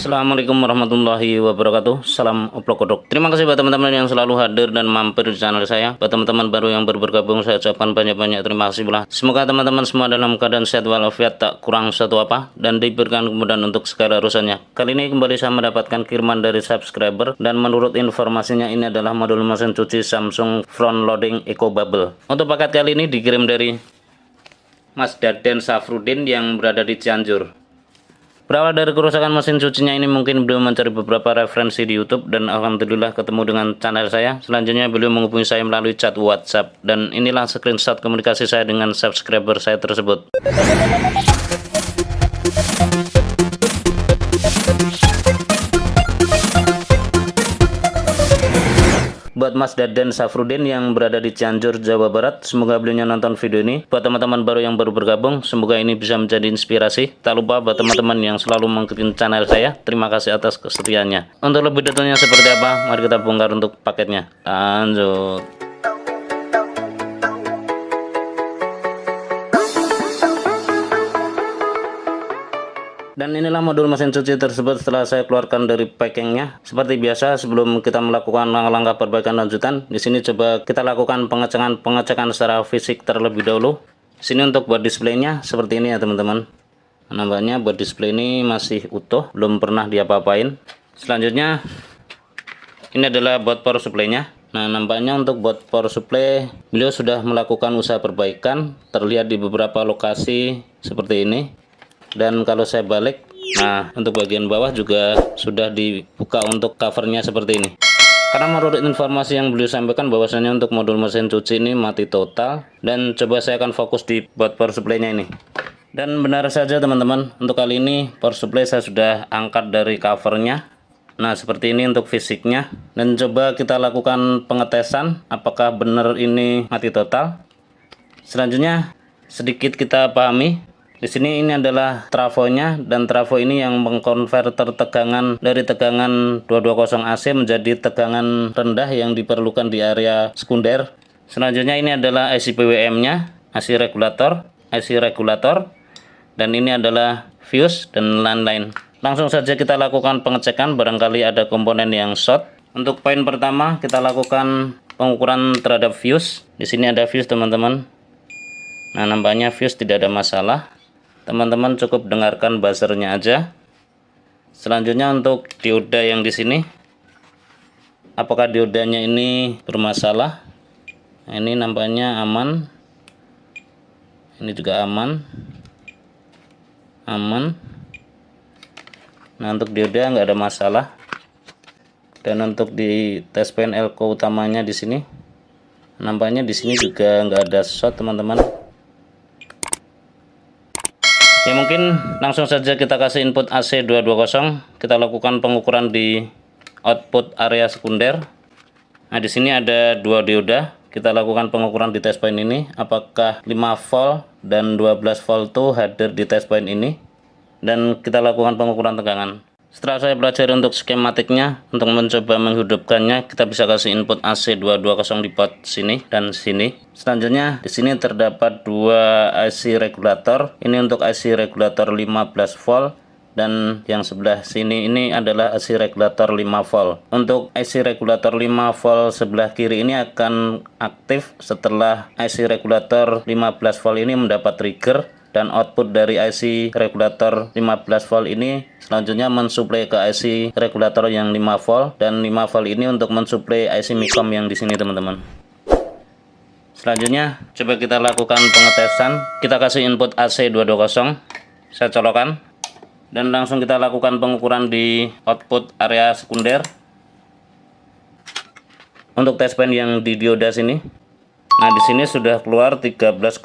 Assalamualaikum warahmatullahi wabarakatuh. Salam oplok kodok. Terima kasih buat teman-teman yang selalu hadir dan mampir di channel saya. Buat teman-teman baru yang baru bergabung, saya ucapkan banyak-banyak terima kasih pula. Semoga teman-teman semua dalam keadaan sehat walafiat, tak kurang satu apa, dan diberikan kemudahan untuk segala urusannya. Kali ini kembali saya mendapatkan kiriman dari subscriber, dan menurut informasinya ini adalah modul mesin cuci Samsung Front Loading Eco Bubble. Untuk paket kali ini dikirim dari Mas Daden Safrudin yang berada di Cianjur. Berawal dari kerusakan mesin cucinya ini, mungkin beliau mencari beberapa referensi di YouTube, dan alhamdulillah ketemu dengan channel saya. Selanjutnya beliau menghubungi saya melalui chat WhatsApp, dan inilah screenshot komunikasi saya dengan subscriber saya tersebut. Buat Mas Daden Safrudin yang berada di Cianjur, Jawa Barat, semoga beliau nonton video ini. Buat teman-teman baru yang baru bergabung, semoga ini bisa menjadi inspirasi. Tak lupa buat teman-teman yang selalu mengikuti channel saya, terima kasih atas kesetiaannya. Untuk lebih detailnya seperti apa, mari kita bongkar untuk paketnya. Lanjut. Dan inilah modul mesin cuci tersebut setelah saya keluarkan dari packingnya. Seperti biasa, sebelum kita melakukan langkah-langkah perbaikan lanjutan, di sini coba kita lakukan pengecekan secara fisik terlebih dahulu. Sini untuk buat displaynya seperti ini ya teman-teman. Nampaknya buat display ini masih utuh, belum pernah diapa-apain. Selanjutnya ini adalah buat power supply-nya. Nah, nampaknya untuk buat power supply beliau sudah melakukan usaha perbaikan, terlihat di beberapa lokasi seperti ini. Dan kalau saya balik, nah untuk bagian bawah juga sudah dibuka untuk covernya seperti ini. Karena menurut informasi yang beliau sampaikan bahwasanya untuk modul mesin cuci ini mati total, dan coba saya akan fokus di buat power supply-nya ini. Dan benar saja teman-teman, untuk kali ini power supply saya sudah angkat dari covernya. Nah seperti ini untuk fisiknya, dan coba kita lakukan pengetesan apakah benar ini mati total. Selanjutnya sedikit kita pahami. Di sini ini adalah trafonya, dan trafo ini yang mengkonverter tegangan dari tegangan 220 AC menjadi tegangan rendah yang diperlukan di area sekunder. Selanjutnya ini adalah IC PWM-nya, IC regulator, dan ini adalah fuse dan lain-lain. Langsung saja kita lakukan pengecekan, barangkali ada komponen yang short. Untuk poin pertama kita lakukan pengukuran terhadap fuse. Di sini ada fuse teman-teman. Nah nampaknya fuse tidak ada masalah. Teman-teman cukup dengarkan buzzernya aja. Selanjutnya untuk dioda yang di sini, apakah diodanya ini bermasalah? Nah, ini nampaknya aman. Ini juga aman. Nah untuk dioda nggak ada masalah. Dan untuk di test pen elko utamanya di sini, nampaknya di sini juga nggak ada short teman-teman. Ya mungkin langsung saja kita kasih input AC 220. Kita lakukan pengukuran di output area sekunder. Nah di sini ada dua dioda. Kita lakukan pengukuran di test point ini, apakah 5 volt dan 12 volt itu hadir di test point ini, dan kita lakukan pengukuran tegangan. Setelah saya pelajari untuk skematiknya, untuk mencoba menghidupkannya, kita bisa kasih input AC 220 di port sini dan sini. Selanjutnya di sini terdapat dua IC regulator. Ini untuk IC regulator 15 volt, dan yang sebelah sini ini adalah IC regulator 5 volt. Untuk IC regulator 5 volt sebelah kiri ini akan aktif setelah IC regulator 15 volt ini mendapat trigger, dan output dari IC regulator 15 volt ini selanjutnya mensuplai ke IC regulator yang 5 volt, dan 5 volt ini untuk mensuplai IC Micom yang di sini teman-teman. Selanjutnya coba kita lakukan pengetesan. Kita kasih input AC 220, saya colokkan, dan langsung kita lakukan pengukuran di output area sekunder. Untuk test pen yang di dioda sini, nah di sini sudah keluar 13,65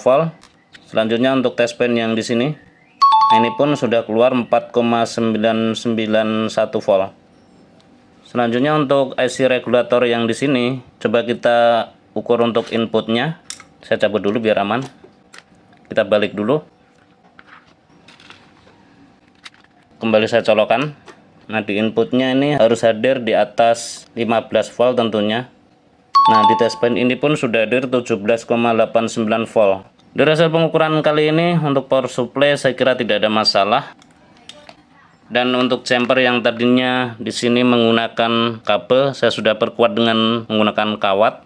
volt. Selanjutnya untuk test pen yang di sini, nah ini pun sudah keluar 4,991 volt. Selanjutnya untuk IC regulator yang di sini, coba kita ukur untuk inputnya. Saya cabut dulu biar aman. Kita balik dulu. Kembali saya colokkan. Nah di inputnya ini harus hadir di atas 15 volt tentunya. Nah di test pen ini pun sudah hadir 17,89 volt. Dari hasil pengukuran kali ini untuk power supply saya kira tidak ada masalah. Dan untuk jumper yang tadinya di sini menggunakan kabel, saya sudah perkuat dengan menggunakan kawat.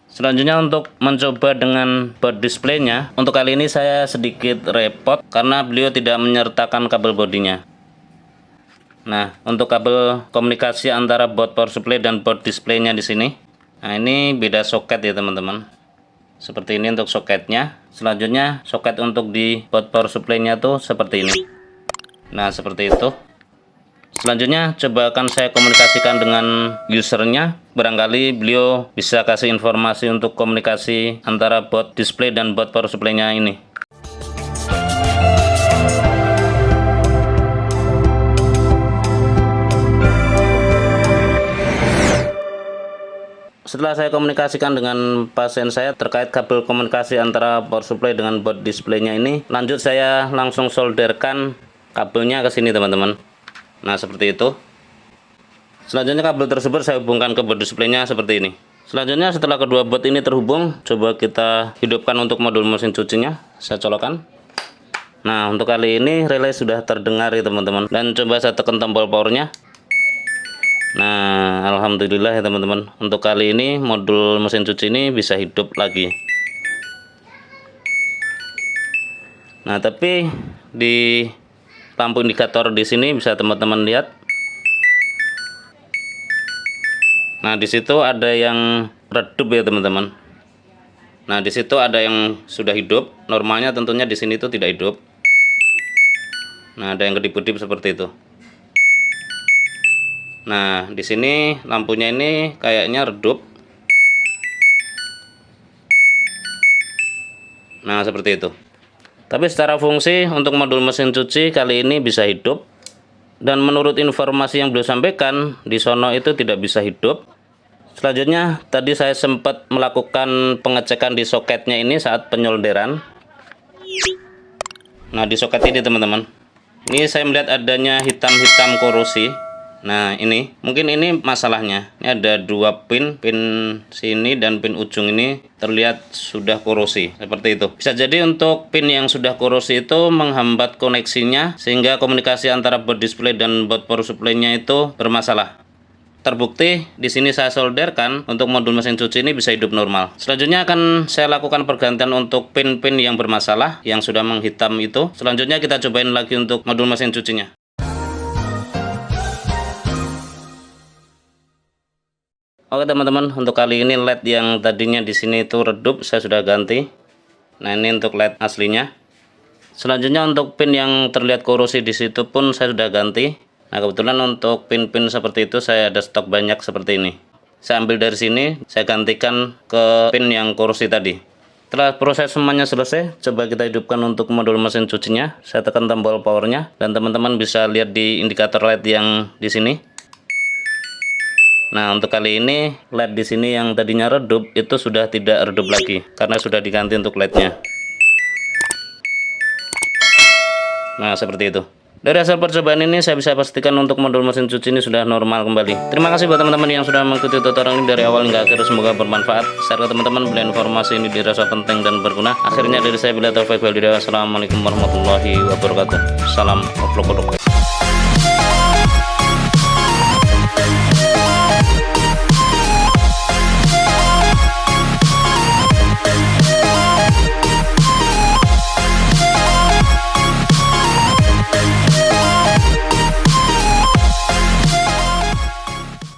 Selanjutnya untuk mencoba dengan board displaynya, untuk kali ini saya sedikit repot karena beliau tidak menyertakan kabel bodinya. Nah, untuk kabel komunikasi antara board power supply dan board displaynya di sini. Nah, ini beda soket ya teman-teman. Seperti ini untuk soketnya. Selanjutnya soket untuk di board power supply-nya tuh seperti ini. Nah, seperti itu. Selanjutnya coba akan saya komunikasikan dengan usernya. Barangkali beliau bisa kasih informasi untuk komunikasi antara board display dan board power supply-nya ini. Setelah saya komunikasikan dengan pasien saya terkait kabel komunikasi antara power supply dengan board display-nya ini, lanjut saya langsung solderkan kabelnya ke sini teman-teman. Nah, seperti itu. Selanjutnya kabel tersebut saya hubungkan ke board display-nya seperti ini. Selanjutnya setelah kedua board ini terhubung, coba kita hidupkan untuk modul mesin cucinya. Saya colokkan. Nah, untuk kali ini relay sudah terdengar ya teman-teman. Dan coba saya tekan tombol powernya. Nah, alhamdulillah ya teman-teman. Untuk kali ini modul mesin cuci ini bisa hidup lagi. Nah, tapi di lampu indikator di sini bisa teman-teman lihat. Nah, di situ ada yang redup ya teman-teman. Nah, di situ ada yang sudah hidup. Normalnya tentunya di sini itu tidak hidup. Nah, ada yang kedip-kedip seperti itu. Nah, di sini lampunya ini kayaknya redup. Nah, seperti itu. Tapi secara fungsi untuk modul mesin cuci kali ini bisa hidup. Dan menurut informasi yang beliau sampaikan, di sono itu tidak bisa hidup. Selanjutnya, tadi saya sempat melakukan pengecekan di soketnya ini saat penyolderan. Nah, di soket ini teman-teman. Ini saya melihat adanya hitam-hitam korosi. Nah, ini mungkin ini masalahnya. Ini ada dua pin sini dan pin ujung ini terlihat sudah korosi seperti itu. Bisa jadi untuk pin yang sudah korosi itu menghambat koneksinya sehingga komunikasi antara board display dan board power supply-nya itu bermasalah. Terbukti di sini saya solderkan untuk modul mesin cuci ini bisa hidup normal. Selanjutnya akan saya lakukan pergantian untuk pin-pin yang bermasalah yang sudah menghitam itu. Selanjutnya kita cobain lagi untuk modul mesin cucinya. Oke teman-teman, untuk kali ini LED yang tadinya di sini itu redup saya sudah ganti. Nah, ini untuk LED aslinya. Selanjutnya untuk pin yang terlihat korosi di situ pun saya sudah ganti. Nah, kebetulan untuk pin-pin seperti itu saya ada stok banyak seperti ini. Saya ambil dari sini, saya gantikan ke pin yang korosi tadi. Setelah proses semuanya selesai, coba kita hidupkan untuk modul mesin cucinya. Saya tekan tombol powernya dan teman-teman bisa lihat di indikator LED yang di sini. Nah, untuk kali ini LED di sini yang tadinya redup itu sudah tidak redup lagi karena sudah diganti untuk LED-nya. Nah, seperti itu. Dari hasil percobaan ini saya bisa pastikan untuk modul mesin cuci ini sudah normal kembali. Terima kasih buat teman-teman yang sudah mengikuti tutorial ini dari awal hingga akhir. Semoga bermanfaat. Share ke teman-teman bila informasi ini dirasa penting dan berguna. Akhirnya dari saya bila taufik wal hidayah. Assalamualaikum warahmatullahi wabarakatuh. Salam upload.